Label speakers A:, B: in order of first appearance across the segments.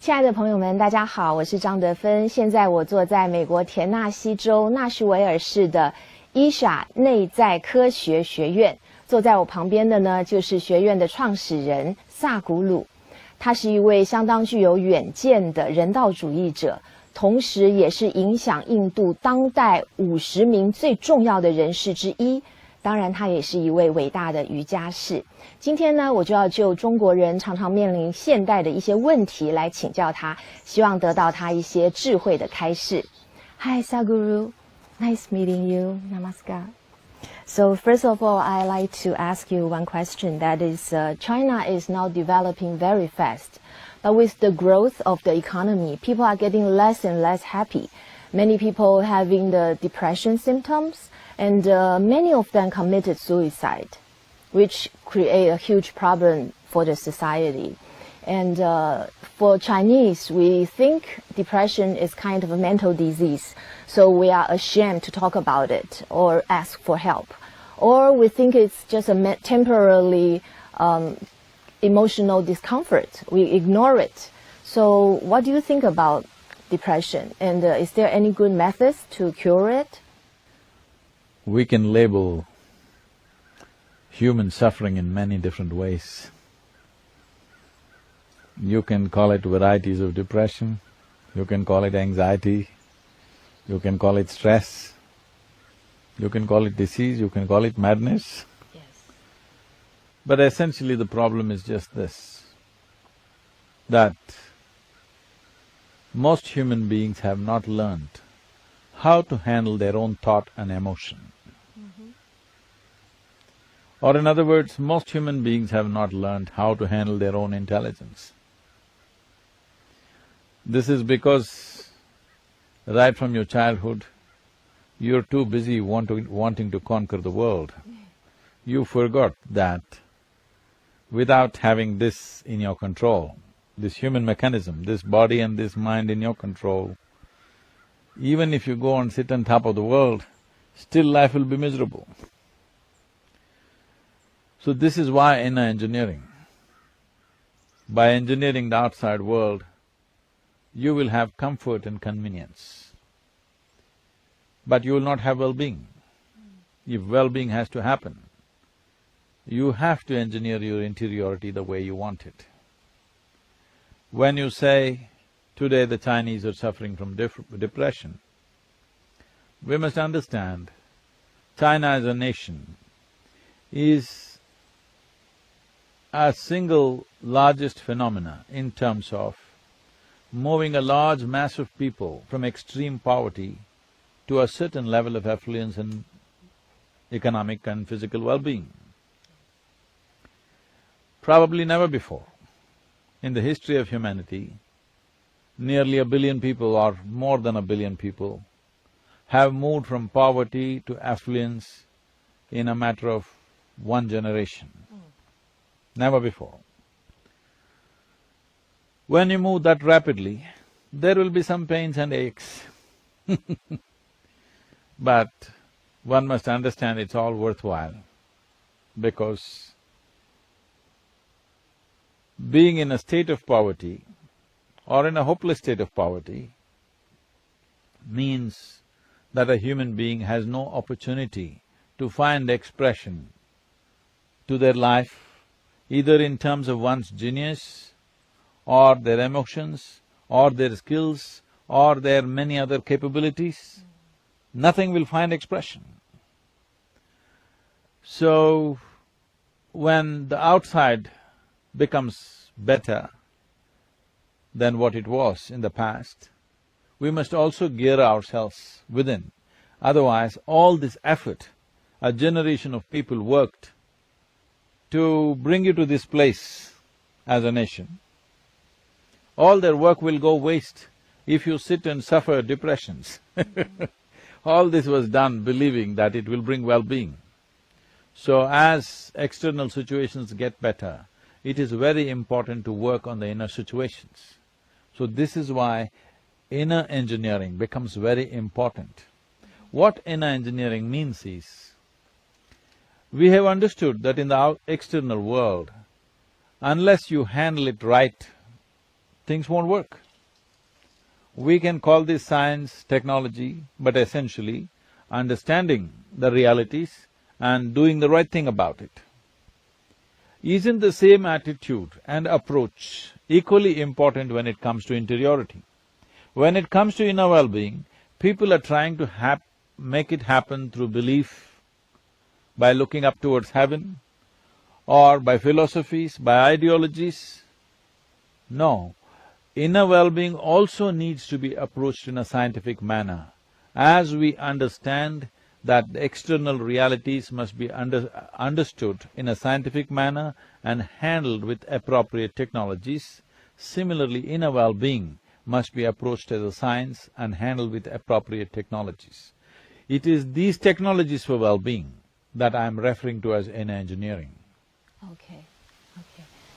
A: 亲爱的朋友们，大家好，我是张德芬。现在我坐在美国田纳西州纳什维尔市的伊莎内在科学学院，坐在我旁边的呢，就是学院的创始人萨古鲁。他是一位相当具有远见的人道主义者，同时也是影响印度当代50名最重要的人士之一。当然，他也是一位伟大的瑜伽士。今天呢，我就要就中国人常常面临现代的一些问题来请教他，希望得到他一些智慧的开示。Hi, Sadhguru. Nice meeting you. Namaskar. So first of all, I'd like to ask you one question. That is, China is now developing very fast. But with the growth of the economy, people are getting less and less happy. Many people having the depression symptoms, and many of them committed suicide, which create a huge problem for the society. And for Chinese, we think depression is kind of a mental disease, so we are ashamed to talk about it or ask for help. Or we think it's just a temporarily emotional discomfort. We ignore it. So what do you think about depression? And is there any good methods to cure it?
B: We can label human suffering in many different ways. You can call it varieties of depression, you can call it anxiety, you can call it stress, you can call it disease, you can call it madness.
A: Yes.
B: But essentially the problem is just this, that most human beings have not learned how to handle their own thought and emotion. Or in other words, most human beings have not learned how to handle their own intelligence. This is because right from your childhood, you're too busy wanting to conquer the world. You forgot that without having this in your control, this human mechanism, this body and this mind in your control, even if you go and sit on top of the world, still life will be miserable. So this is why inner engineering. By engineering the outside world, you will have comfort and convenience, but you will not have well-being. If well-being has to happen, you have to engineer your interiority the way you want it. When you say, today the Chinese are suffering from depression, we must understand, China as a nation is a single largest phenomena in terms of moving a large mass of people from extreme poverty to a certain level of affluence and economic and physical well-being. Probably never before in the history of humanity, nearly 1 billion people or more than 1 billion people have moved from poverty to affluence in a matter of one generation. Never before. When you move that rapidly, there will be some pains and aches but one must understand it's all worthwhile, because being in a state of poverty or in a hopeless state of poverty means that a human being has no opportunity to find expression to their life, either in terms of one's genius or their emotions or their skills or their many other capabilities. Nothing will find expression. So, when the outside becomes better than what it was in the past, we must also gear ourselves within. Otherwise, all this effort, a generation of people worked to bring you to this place as a nation, all their work will go waste if you sit and suffer depressions. All this was done believing that it will bring well-being. So as external situations get better, it is very important to work on the inner situations. So this is why inner engineering becomes very important. What inner engineering means is, we have understood that in the external world, unless you handle it right things won't work. We can call this science, technology, but essentially understanding the realities and doing the right thing about it. Isn't the same attitude and approach equally important when it comes to interiority? When it comes to inner well-being, people are trying to make it happen through belief, by looking up towards heaven, or by philosophies, by ideologies. No, inner well-being also needs to be approached in a scientific manner. As we understand that the external realities must be understood in a scientific manner and handled with appropriate technologies, similarly inner well-being must be approached as a science and handled with appropriate technologies. It is these technologies for well-being that I'm referring to as inner engineering.
A: Okay.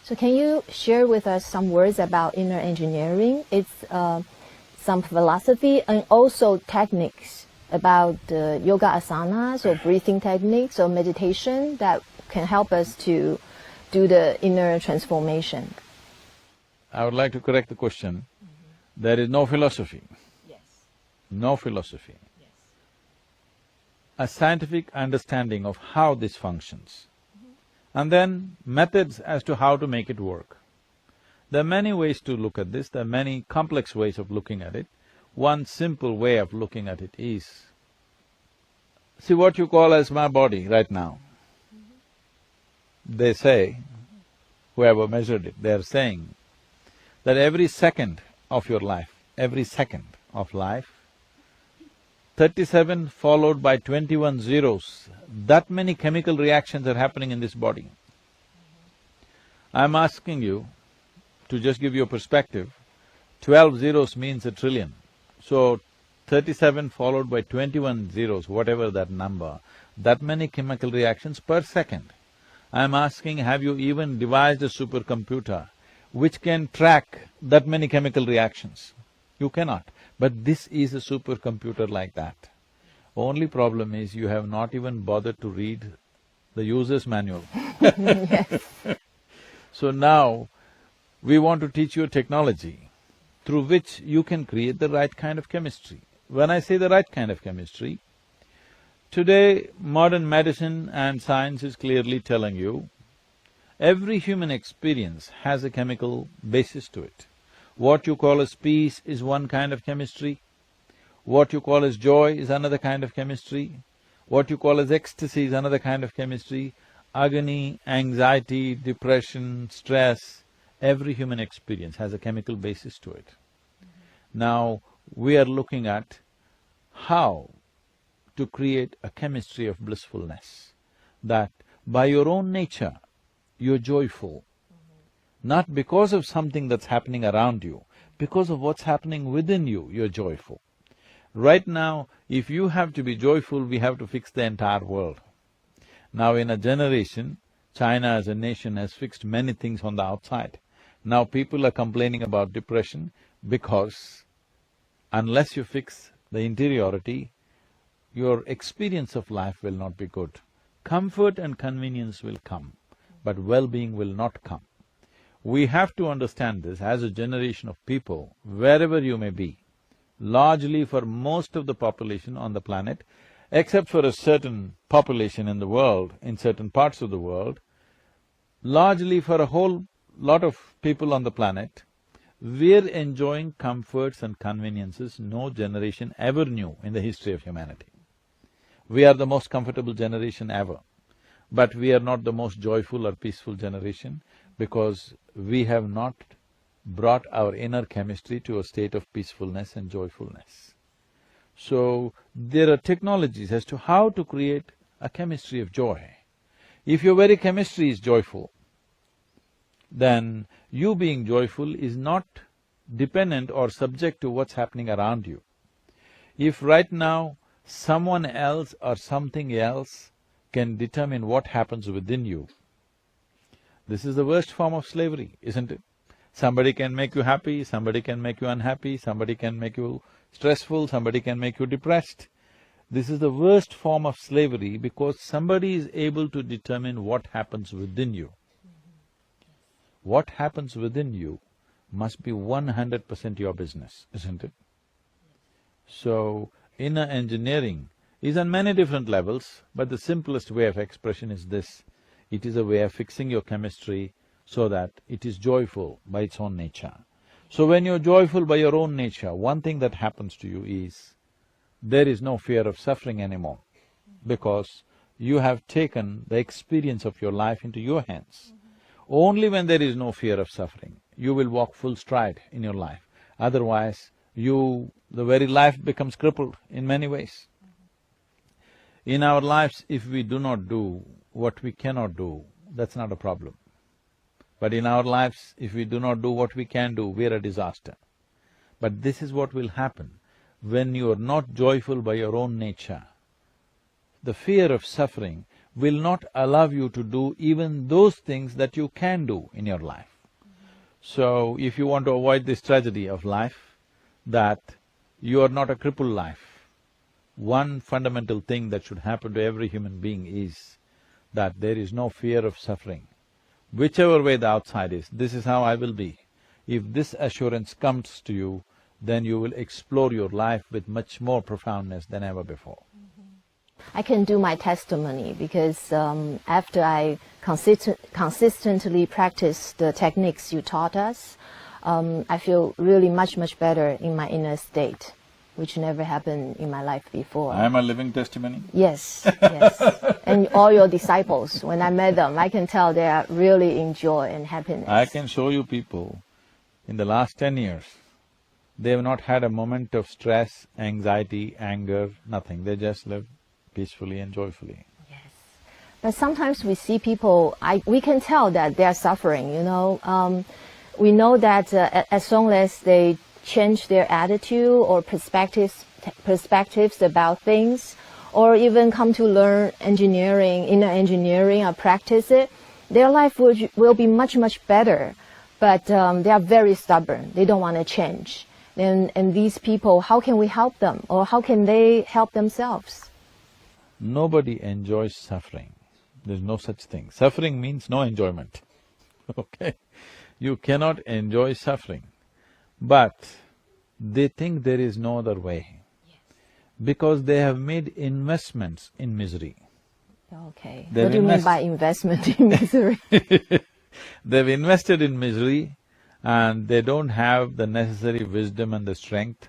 A: So can you share with us some words about inner engineering? It's some philosophy and also techniques about yoga asanas or breathing techniques or meditation that can help us to do the inner transformation.
B: I would like to correct the question. There is no philosophy.
A: Yes.
B: No philosophy.
A: Yes.
B: A scientific understanding of how this functions, and then methods as to how to make it work. There are many ways to look at this, there are many complex ways of looking at it. One simple way of looking at it is, see what you call as my body right now. They say, whoever measured it, they're saying that every second of your life, 37 followed by 21 zeros, that many chemical reactions are happening in this body. I'm asking you to just give you a perspective, 12 zeros means a trillion. So, 37 followed by 21 zeros, whatever that number, that many chemical reactions per second. I'm asking, have you even devised a supercomputer which can track that many chemical reactions? You cannot. But this is a supercomputer like that. Only problem is you have not even bothered to read the user's manual.
A: Yes.
B: So now, we want to teach you a technology through which you can create the right kind of chemistry. When I say the right kind of chemistry, today modern medicine and science is clearly telling you, every human experience has a chemical basis to it. What you call as peace is one kind of chemistry, what you call as joy is another kind of chemistry, what you call as ecstasy is another kind of chemistry, agony, anxiety, depression, stress, every human experience has a chemical basis to it. Now, we are looking at how to create a chemistry of blissfulness, that by your own nature, you're joyful, not because of something that's happening around you, because of what's happening within you, you're joyful. Right now, if you have to be joyful, we have to fix the entire world. Now in a generation, China as a nation has fixed many things on the outside. Now people are complaining about depression because unless you fix the interiority, your experience of life will not be good. Comfort and convenience will come, but well-being will not come. We have to understand this as a generation of people, wherever you may be, largely for most of the population on the planet, except for a certain population in the world, in certain parts of the world, largely for a whole lot of people on the planet, we're enjoying comforts and conveniences no generation ever knew in the history of humanity. We are the most comfortable generation ever, but we are not the most joyful or peaceful generation because we have not brought our inner chemistry to a state of peacefulness and joyfulness. So, there are technologies as to how to create a chemistry of joy. If your very chemistry is joyful, then you being joyful is not dependent or subject to what's happening around you. If right now someone else or something else can determine what happens within you, this is the worst form of slavery, isn't it? Somebody can make you happy, somebody can make you unhappy, somebody can make you stressful, somebody can make you depressed. This is the worst form of slavery because somebody is able to determine what happens within you. What happens within you must be 100% your business, isn't it? So, inner engineering is on many different levels, but the simplest way of expression is this. It is a way of fixing your chemistry so that it is joyful by its own nature. So when you're joyful by your own nature, one thing that happens to you is, there is no fear of suffering anymore, because you have taken the experience of your life into your hands. Only when there is no fear of suffering, you will walk full stride in your life. Otherwise, the very life becomes crippled in many ways. In our lives, if we do not do what we cannot do, that's not a problem. But in our lives, if we do not do what we can do, we're a disaster. But this is what will happen when you are not joyful by your own nature. The fear of suffering will not allow you to do even those things that you can do in your life. So, if you want to avoid this tragedy of life, that you are not a crippled life, one fundamental thing that should happen to every human being is that there is no fear of suffering. Whichever way the outside is, this is how I will be. If this assurance comes to you, then you will explore your life with much more profoundness than ever before.
A: I can do my testimony because after I consistently practice the techniques you taught us, I feel really much better in my inner state, which never happened in my life before.
B: I am a living testimony?
A: Yes, yes. And all your disciples, when I met them, I can tell they are really in joy and happiness.
B: I can show you people, in the last 10 years, they have not had a moment of stress, anxiety, anger, nothing. They just live peacefully and joyfully.
A: Yes. But sometimes we see people, we can tell that they are suffering, you know. We know that as long as they change their attitude or perspectives about things, or even come to learn engineering, inner engineering, or practice it, their life will be much better. But they are very stubborn, they don't want to change. And these people, how can we help them, or how can they help themselves?
B: Nobody enjoys suffering. There's no such thing. Suffering means no enjoyment, okay? You cannot enjoy suffering, but they think there is no other way, because they have made investments in misery.
A: Okay. What do you mean by investment in misery?
B: They've invested in misery and they don't have the necessary wisdom and the strength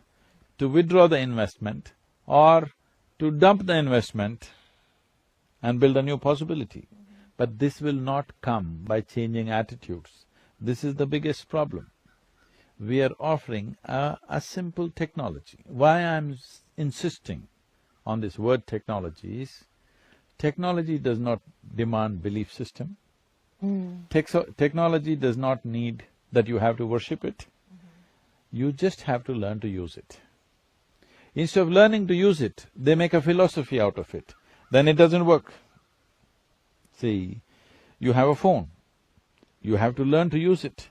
B: to withdraw the investment or to dump the investment and build a new possibility. But this will not come by changing attitudes. This is the biggest problem. We are offering a simple technology. Why I'm insisting on this word technology is, technology does not demand belief system. Technology does not need that you have to worship it. You just have to learn to use it. Instead of learning to use it, they make a philosophy out of it. Then it doesn't work. See, you have a phone, you have to learn to use it.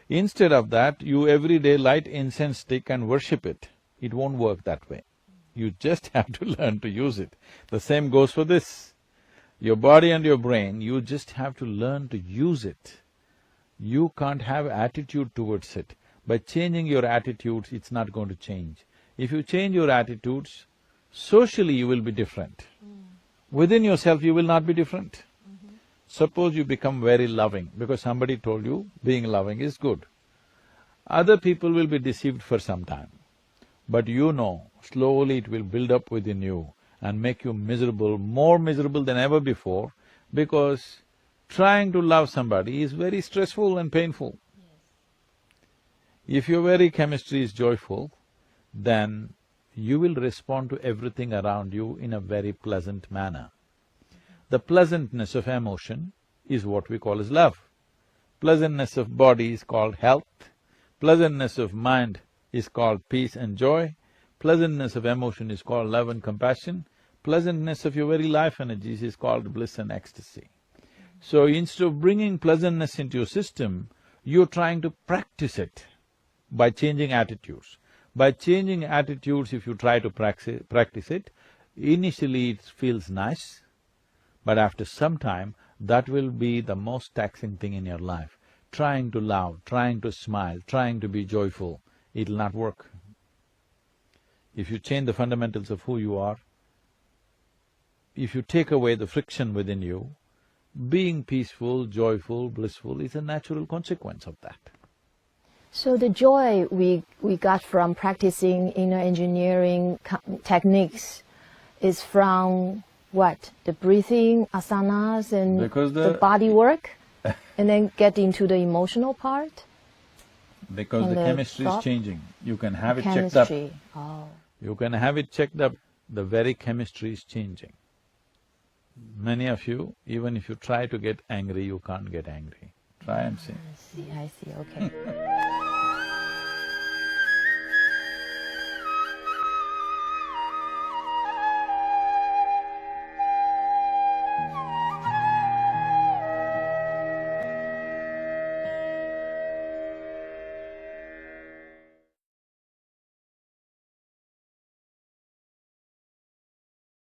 B: Instead of that, you every day light incense stick and worship it. It won't work that way. You just have to learn to use it. The same goes for this. Your body and your brain, you just have to learn to use it. You can't have attitude towards it. By changing your attitudes, it's not going to change. If you change your attitudes, socially you will be different. Within yourself you will not be different. Suppose you become very loving because somebody told you being loving is good. Other people will be deceived for some time, but you know, slowly it will build up within you and make you miserable, more miserable than ever before, because trying to love somebody is very stressful and painful. If your very chemistry is joyful, then you will respond to everything around you in a very pleasant manner. The pleasantness of emotion is what we call as love. Pleasantness of body is called health. Pleasantness of mind is called peace and joy. Pleasantness of emotion is called love and compassion. Pleasantness of your very life energies is called bliss and ecstasy. So instead of bringing pleasantness into your system, you're trying to practice it by changing attitudes. By changing attitudes, if you try to practice it, initially it feels nice, but after some time, that will be the most taxing thing in your life. trying to love, trying to smile, trying to be joyful, it'll not work. If you change the fundamentals of who you are, if you take away the friction within you, being peaceful, joyful, blissful is a natural consequence of that.
A: So the joy we got from practicing inner engineering techniques is from what? The breathing, asanas, and the body work? And then get into the emotional part?
B: Because the chemistry is changing. You can have it checked up.
A: Oh.
B: You can have it checked up, the very chemistry is changing. Many of you, even if you try to get angry, you can't get angry. Try and see.
A: I see, okay.